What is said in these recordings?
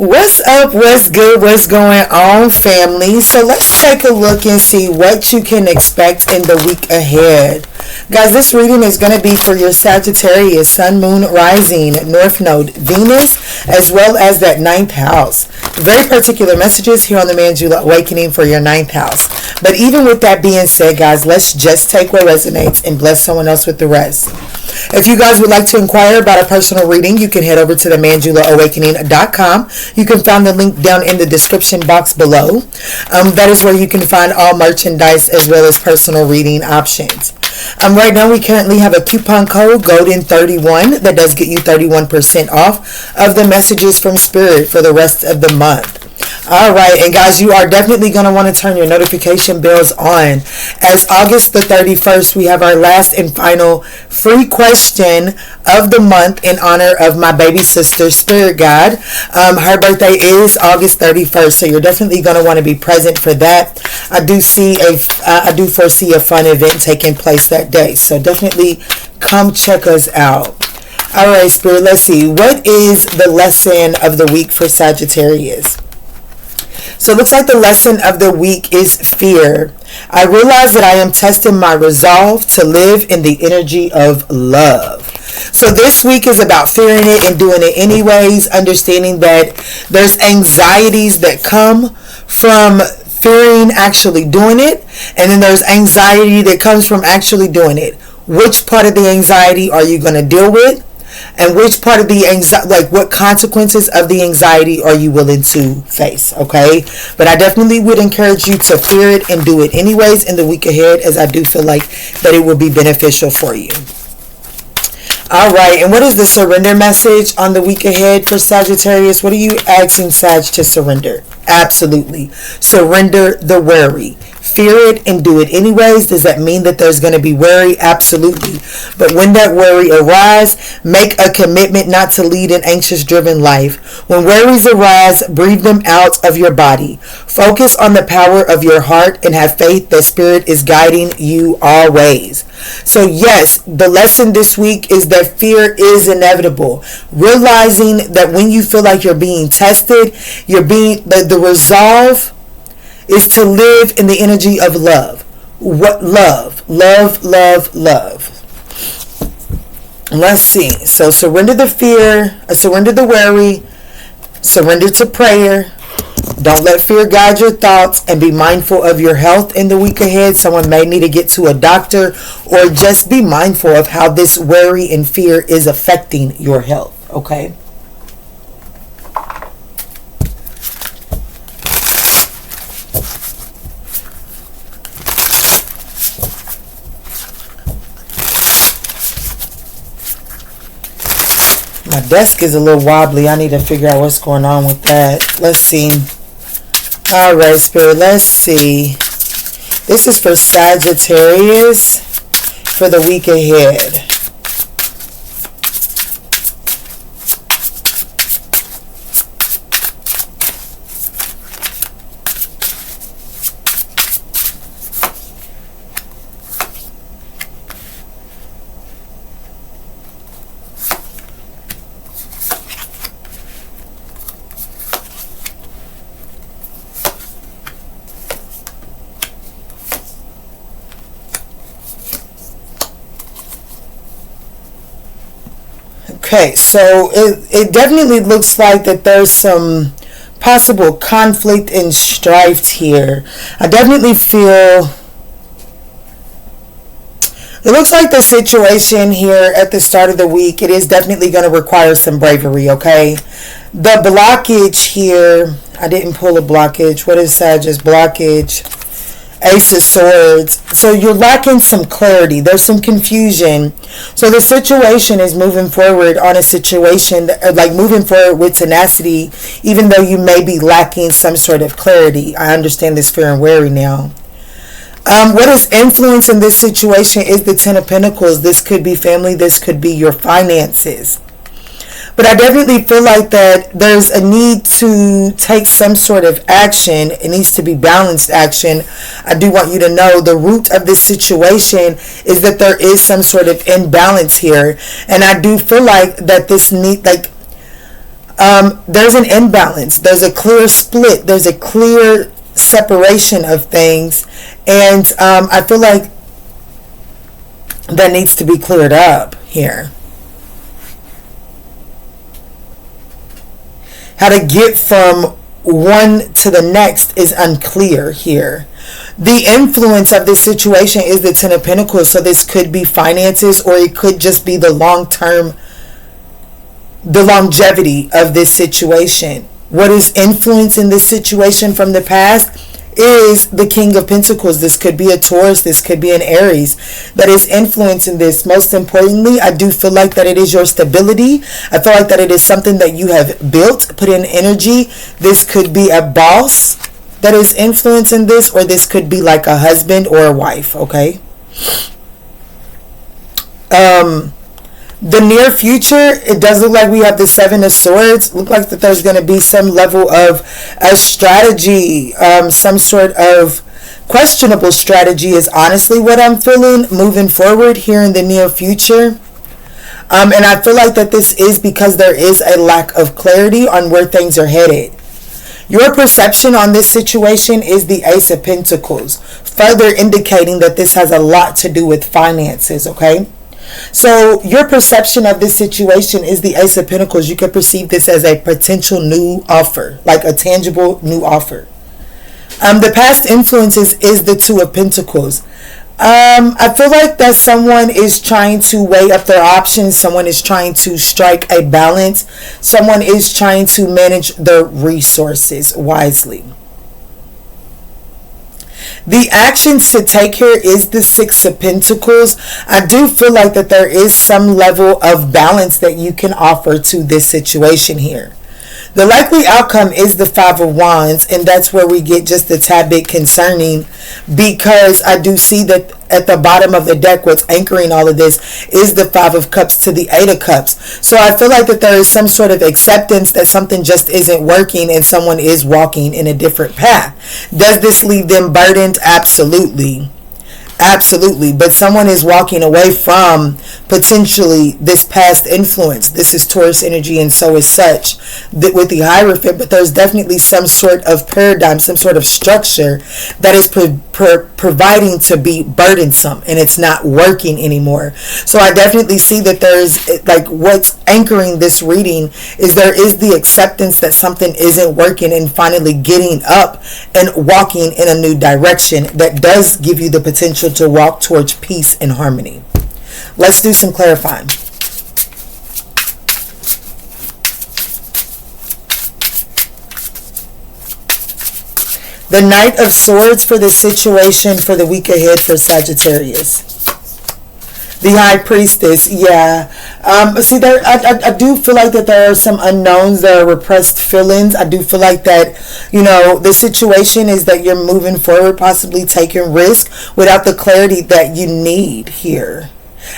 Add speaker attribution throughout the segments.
Speaker 1: What's up? What's good? What's going on, family? So let's take a look and see what you can expect in the week ahead. Guys, this reading is going to be for your Sagittarius, Sun, Moon, Rising, North Node, Venus, as well as that ninth house. Very particular messages here on the Manjula Awakening for your ninth house. But even with that being said, guys, let's just take what resonates and bless someone else with the rest. If you guys would like to inquire about a personal reading, you can head over to the ManjulaAwakening.com. You can find the link down in the description box below. That is where you can find all merchandise as well as personal reading options. Right now we currently have a coupon code, Golden31, that does get you 31% off of the messages from Spirit for the rest of the month. Alright, and guys, you are definitely going to want to turn your notification bells on. As August the 31st, we have our last and final free question of the month in honor of my baby sister, Spirit God. Her birthday is August 31st, so you're definitely going to want to be present for that. I do foresee a fun event taking place that day, so definitely come check us out. Alright, Spirit, let's see. What is the lesson of the week for Sagittarius? So it looks like the lesson of the week is fear. I realize that I am testing my resolve to live in the energy of love. So this week is about fearing it and doing it anyways, understanding that there's anxieties that come from fearing actually doing it, and then there's anxiety that comes from actually doing it. Which part of the anxiety are you going to deal with? And which part of the anxiety, like what consequences of the anxiety are you willing to face, okay? But I definitely would encourage you to fear it and do it anyways in the week ahead, as I do feel like that it will be beneficial for you. All right, and what is the surrender message on the week ahead for Sagittarius? What are you asking Sag to surrender? Absolutely. Surrender the worry. Fear it and do it anyways. Does that mean that there's going to be worry? Absolutely. But when that worry arises, make a commitment not to lead an anxious driven life. When worries arise, breathe them out of your body. Focus on the power of your heart and have faith that Spirit is guiding you always. So yes, the lesson this week is that fear is inevitable. Realizing that when you feel like you're being tested, the resolve is to live in the energy of love. What love? Love, love, love. Let's see. So surrender the fear, surrender the worry, surrender to prayer. Don't let fear guide your thoughts, and be mindful of your health in the week ahead. Someone may need to get to a doctor, or just be mindful of how this worry and fear is affecting your health, okay? My desk is a little wobbly. I need to figure out what's going on with that. Let's see. All right, Spirit. Let's see. This is for Sagittarius for the week ahead. Okay, so it definitely looks like that there's some possible conflict and strife here. I definitely feel it looks like the situation here at the start of the week, it is definitely going to require some bravery, okay? The blockage here, I didn't pull a blockage. What is Sag's blockage? Ace of Swords. So you're lacking some clarity. There's some confusion. So the situation is moving forward on a situation, like moving forward with tenacity, even though you may be lacking some sort of clarity. I understand this fear and worry now. What is influencing this situation is the Ten of Pentacles. This could be family. This could be your finances. But I definitely feel like that there's a need to take some sort of action. It needs to be balanced action. I do want you to know the root of this situation is that there is some sort of imbalance here. And I do feel like that this need, like, There's an imbalance. There's a clear split. There's a clear separation of things. And I feel like that needs to be cleared up here. How to get from one to the next is unclear here. The influence of this situation is the Ten of Pentacles. So this could be finances, or it could just be the long-term, the longevity of this situation. What is influencing this situation from the past is the King of Pentacles. This could be a Taurus, this could be an Aries that is influencing this. Most importantly, I do feel like that it is your stability. I feel like that it is something that you have built, put in energy. This could be a boss that is influencing this, or this could be like a husband or a wife, okay? The near future, it does look like we have the Seven of Swords. Look like that there's going to be some level of a strategy, some sort of questionable strategy is honestly what I'm feeling moving forward here in the near future. And I feel like that this is because there is a lack of clarity on where things are headed. Your perception on this situation is the Ace of Pentacles, further indicating that this has a lot to do with finances, okay? So your perception of this situation is the Ace of Pentacles. You could perceive this as a potential new offer, like a tangible new offer. The past influences is the Two of Pentacles. I feel like that someone is trying to weigh up their options. Someone is trying to strike a balance. Someone is trying to manage their resources wisely. The actions to take here is the Six of Pentacles. I do feel like that there is some level of balance that you can offer to this situation here. The likely outcome is the Five of Wands, and that's where we get just a tad bit concerning, because I do see that at the bottom of the deck, what's anchoring all of this is the Five of Cups to the Eight of Cups. So I feel like that there is some sort of acceptance that something just isn't working and someone is walking in a different path. Does this leave them burdened? Absolutely. Absolutely. But someone is walking away from potentially this past influence. This is Taurus energy, and so is such that with the Hierophant, but there's definitely some sort of paradigm, some sort of structure that is providing to be burdensome, and it's not working anymore. So I definitely see that there's, like, what's anchoring this reading is there is the acceptance that something isn't working, and finally getting up and walking in a new direction that does give you the potential to walk towards peace and harmony. Let's do some clarifying. The Knight of Swords for the situation for the week ahead for Sagittarius. The High Priestess, yeah. See, there, I do feel like that there are some unknowns, there are repressed feelings. I do feel like that, you know, the situation is that you're moving forward, possibly taking risk without the clarity that you need here.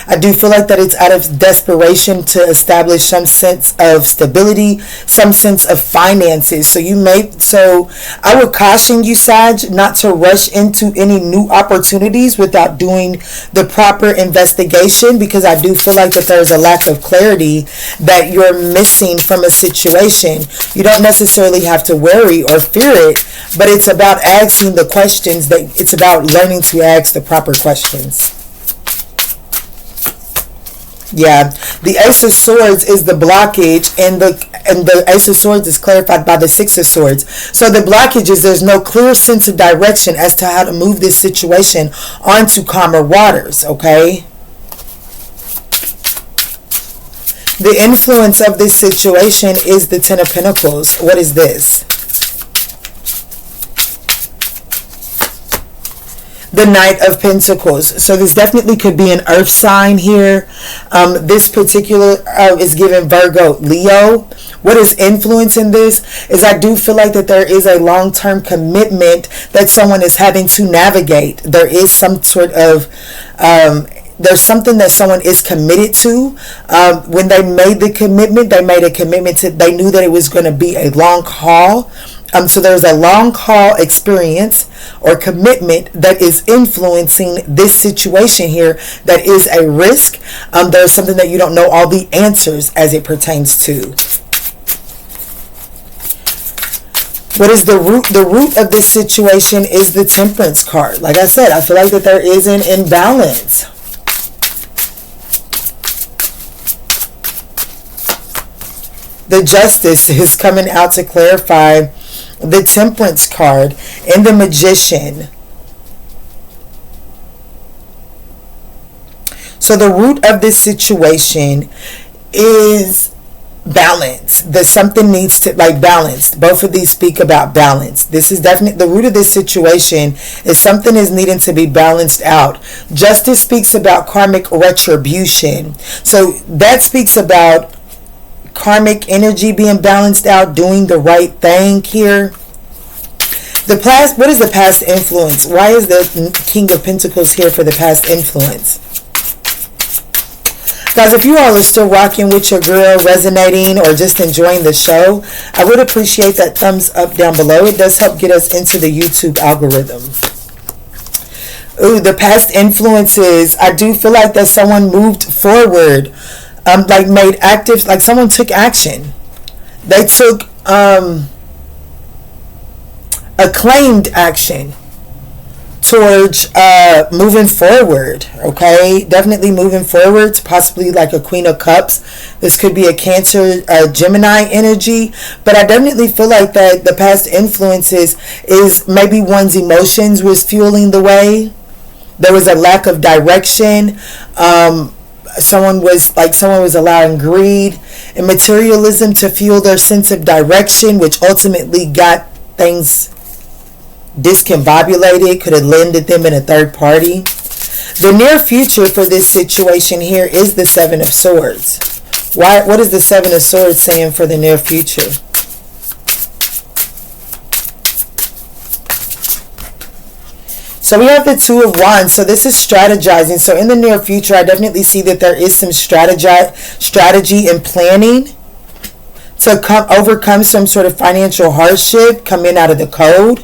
Speaker 1: I do feel like that it's out of desperation to establish some sense of stability, some sense of finances. So I would caution you, Sag, not to rush into any new opportunities without doing the proper investigation, because I do feel like that there's a lack of clarity that you're missing from a situation. You don't necessarily have to worry or fear it, but it's about asking the questions, that it's about learning to ask the proper questions. Yeah, the Ace of Swords is the blockage, and the Ace of Swords is clarified by the Six of Swords. So the blockage is there's no clear sense of direction as to how to move this situation onto calmer waters, okay? The influence of this situation is the Ten of Pentacles. What is this? The Knight of Pentacles. So this definitely could be an earth sign here. This particular is given Virgo, Leo. What is influencing this is I do feel like that there is a long-term commitment that someone is having to navigate. There is some sort of there's something that someone is committed to. When they made the commitment, they made a commitment to, they knew that it was going to be a long haul. So there's a long haul experience or commitment that is influencing this situation here that is a risk. There's something that you don't know all the answers as it pertains to. What is the root? The root of this situation is the Temperance card. Like I said, I feel like that there is an imbalance. The Justice is coming out to clarify the Temperance card and the Magician. So the root of this situation is balance. That something needs to, like, balance. Both of these speak about balance. This is definitely the root of this situation, is something is needing to be balanced out. Justice speaks about karmic retribution. So that speaks about karmic energy being balanced out, doing the right thing here. The past, what is the past influence? Why is the King of Pentacles here for the past influence? Guys, if you all are still rocking with your girl, resonating, or just enjoying the show, I would appreciate that thumbs up down below. It does help get us into the YouTube algorithm. Ooh, the past influences. I do feel like that someone moved forward, like made active, like someone took action. They took acclaimed action towards moving forward. Okay, definitely moving forward, possibly like a Queen of Cups. This could be a Cancer, Gemini energy, but I definitely feel like that the past influences is maybe one's emotions was fueling the way. There was a lack of direction. Someone was allowing greed and materialism to fuel their sense of direction, which ultimately got things discombobulated, could have landed them in a third party. The near future for this situation here is the Seven of Swords. What is the Seven of Swords saying for the near future? So we have the Two of Wands. So this is strategizing. So in the near future, I definitely see that there is some strategy and planning to overcome some sort of financial hardship coming out of the code.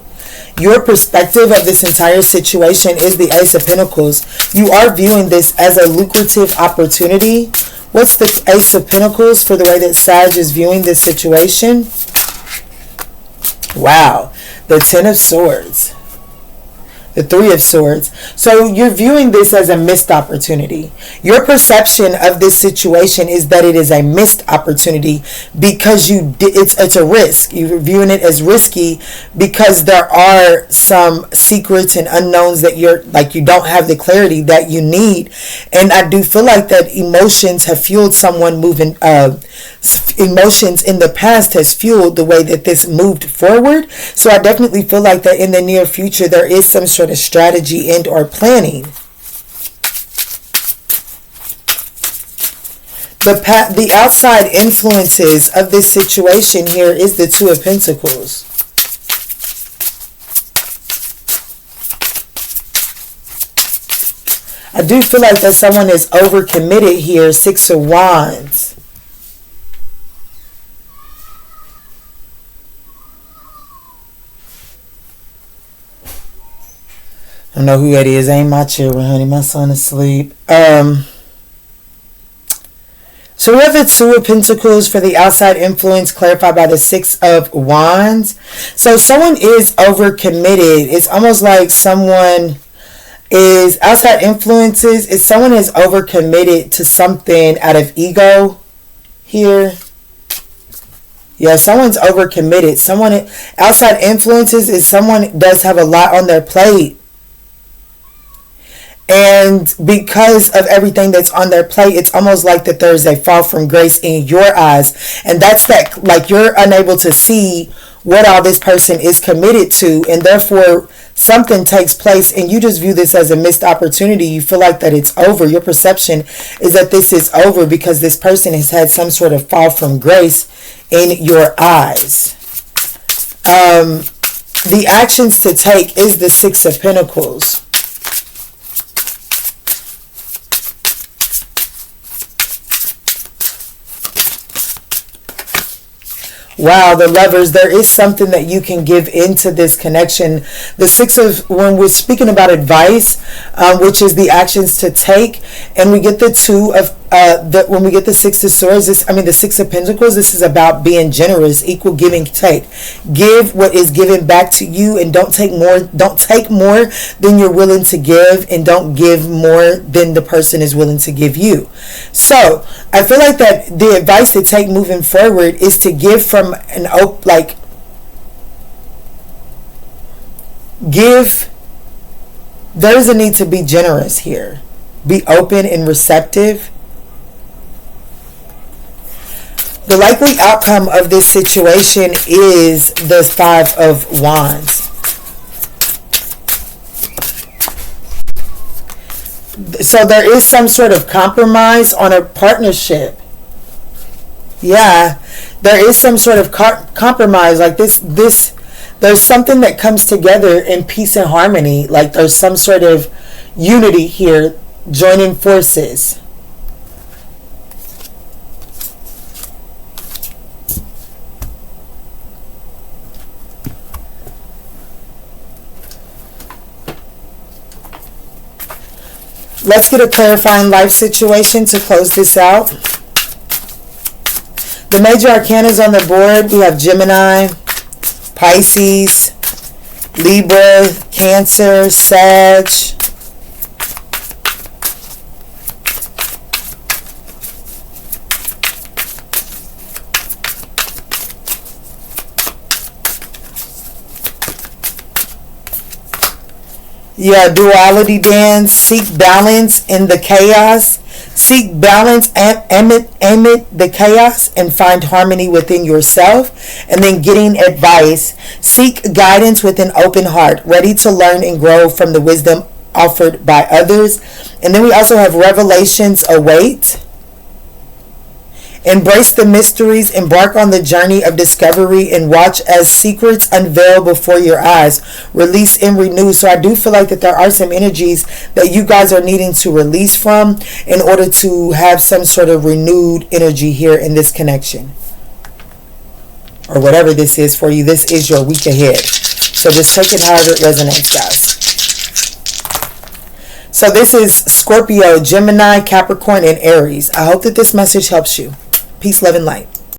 Speaker 1: Your perspective of this entire situation is the Ace of Pentacles. You are viewing this as a lucrative opportunity. What's the Ace of Pentacles for the way that Sag is viewing this situation? Wow. The Ten of Swords. The Three of Swords. So you're viewing this as a missed opportunity. Your perception of this situation is that it is a missed opportunity because it's a risk. You're viewing it as risky because there are some secrets and unknowns that you don't have the clarity that you need. And I do feel like that emotions have fueled someone moving. Emotions in the past has fueled the way that this moved forward. So I definitely feel like that in the near future there is some sort of strategy and or planning. The outside influences of this situation here is the Two of Pentacles. I do feel like that someone is overcommitted here. Six of Wands. I don't know who that is. Ain't my children, honey. My son is asleep. So we have the Two of Pentacles for the outside influence, clarified by the Six of Wands. So someone is overcommitted. It's almost like someone is outside influences. Is someone is overcommitted to something out of ego here. Yeah, someone's overcommitted. Someone outside influences is someone does have a lot on their plate. And because of everything that's on their plate, it's almost like that there's a fall from grace in your eyes. And that's that, like, you're unable to see what all this person is committed to. And therefore, something takes place and you just view this as a missed opportunity. You feel like that it's over. Your perception is that this is over because this person has had some sort of fall from grace in your eyes. The actions to take is the Six of Pentacles. Wow, the Lovers, there is something that you can give into this connection. The Six of, when we're speaking about advice, which is the actions to take, and we get the Two of when we get the Six of Swords, the Six of Pentacles, this is about being generous, equal give and take. Give what is given back to you, and don't take more than you're willing to give, and don't give more than the person is willing to give you. So I feel like that the advice to take moving forward is to give from an there's a need to be generous here. Be open and receptive. The likely outcome of this situation is the Five of Wands. So there is some sort of compromise on a partnership. Yeah, there is some sort of compromise. Like this, there's something that comes together in peace and harmony. Like there's some sort of unity here, joining forces. Let's get a clarifying life situation to close this out. The major arcanas on the board, we have Gemini, Pisces, Libra, Cancer, Sag. Yeah, duality dance. Seek balance in the chaos. Seek balance amid the chaos, and find harmony within yourself. And then getting advice. Seek guidance with an open heart, ready to learn and grow from the wisdom offered by others. And then we also have revelations await. Embrace the mysteries, embark on the journey of discovery, and watch as secrets unveil before your eyes. Release and renew. So I do feel like that there are some energies that you guys are needing to release from in order to have some sort of renewed energy here in this connection. Or whatever this is for you. This is your week ahead. So just take it however it resonates, guys. So this is Scorpio, Gemini, Capricorn, and Aries. I hope that this message helps you. Peace, love, and light.